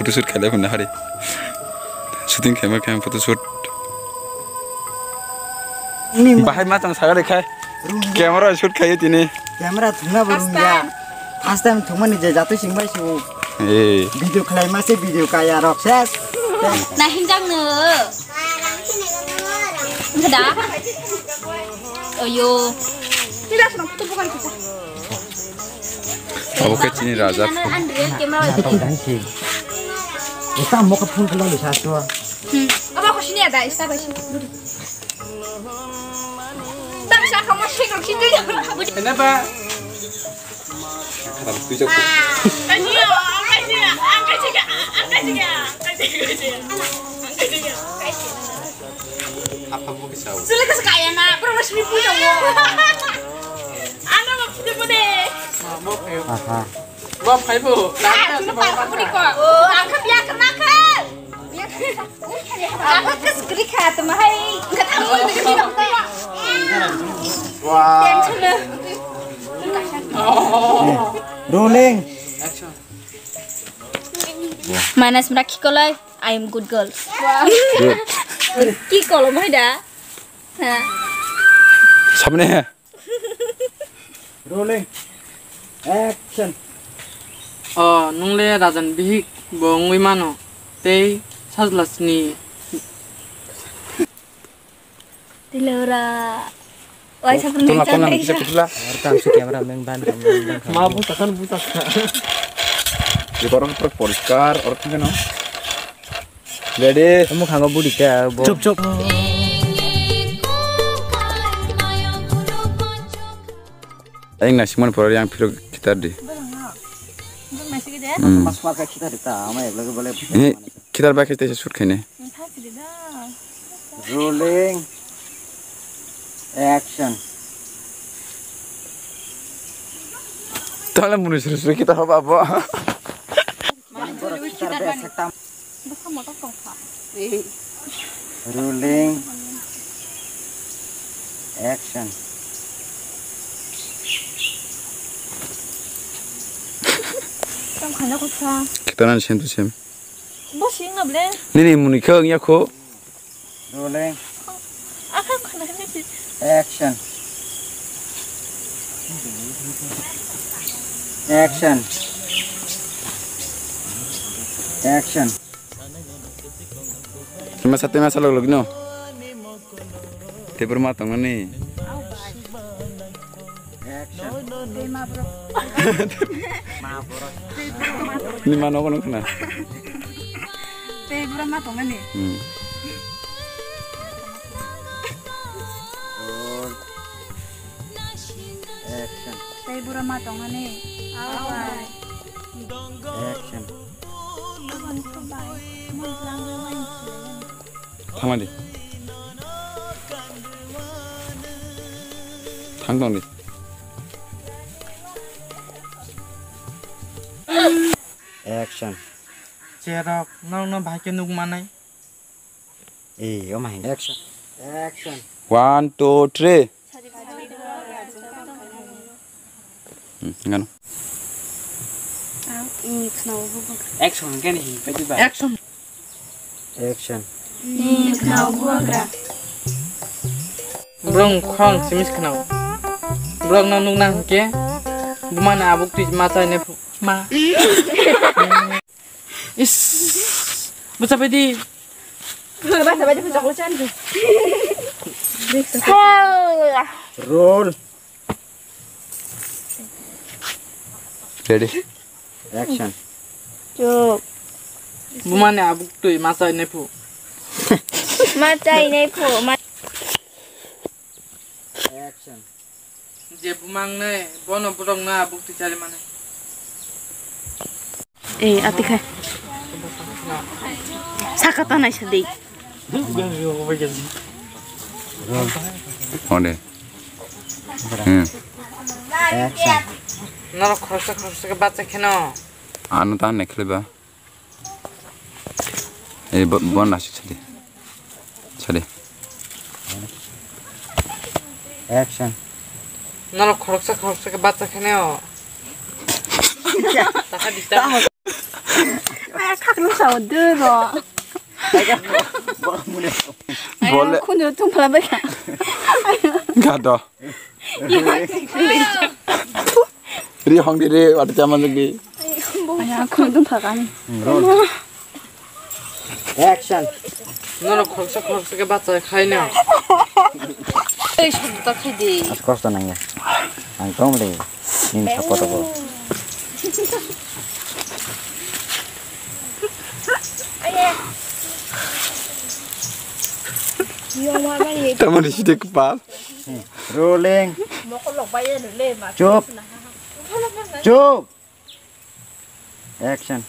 फोटोशूट खेले पुन्हा हरे शूटिंग खेमे खेमे फोटोशूट बाहाय मा सागा देखाय कैमरा शूट खायो तिने कैमरा थुना बोलूंगा फर्स्ट टाइम थुमा नि जातो सिंबाय सु ए भिडियो खलाय मासे भिडियो काया रक्सेस ना हिंजांनो दा अयो tidak senang foto bukan kita अब के चिनी राजा Andre kamera ganti kita mau ke phone kalau satu apa aku sini ada ista basi tak bisa kamu sih kalau sini kenapa harus bijak angkat juga apa mau bisa sulit sekali nak promosi punya wo anak mau punya deh aha Bob hai bu. Kenapa aku di kok? Oh, angkat ya kenakan. Angkat ke segeri kata mahai. Enggak tahu itu tidak tahu. wah rolling Mana sebenarnya Kikolai? I am good girl. Kikol mahai dah. sabne rolling action Nungle rajan bihik bongui mano. Tei sajlasni. Dilora. Wah, saya tuh pernah lapangan bisa putula rekam si kamera mengban Mabu takan buta. di orang परिष्कार और kan no ready kamu khanggo budi ka cup cup aing nasiman por yang video kita di masih gitu ya? mas marka kita dita ama lagi boleh ini kita baik kita shoot kene rolling action tahu mun seru kita apa rolling action kita nan sem tu sem Bos sih nggak boleh. ini mun ke nya ko rolling Akan kena sih. action action action masa log no te berma tong ni action ni mano kono kana Teh berapa tuh nih? roll action Teh berapa tuh nih? Awal. action थांमादि थांदों दे action Cerok nong bhai ke nuk manai. oh my action action 1 2 3 ngano Action kan ni. Action. action Nih, kenal gua gerak. Brong khong simis kenau. Brong nong nuk nang ke. Bumana abuk tu mata ne ma. Is. Buta pedi. Baca coklat tuh. roll ready action Cuk. Bumana abuk tu mata ne pu. Mata ini po. action Je bumang ne bono brong na abuk tu cari mana. Atika. Sakata na siya date. onde action Naro khorsa ke baca keno. anu tan nekleba bon nasi chale action Naro khorsa ke baca keno. Taka disturb. sao đưa rồi. Boleh. Aku nyuruh tuh malah mereka. Enggak ada. Ri hong diri ada zaman lagi. Ayah aku tuh pakai. Action. 너는 거기서 봤자 가이냐? Eh, sudah tak di. Kos nang ya. Angkong le. Nin support ko. Teman di sini kepal. Rolling. Mau ko lok bayar le ma. Cup. Cup. Action.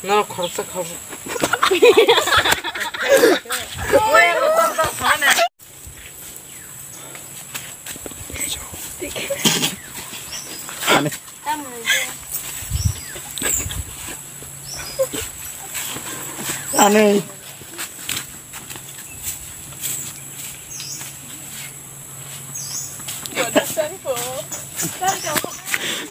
너는 거기서 Aneh.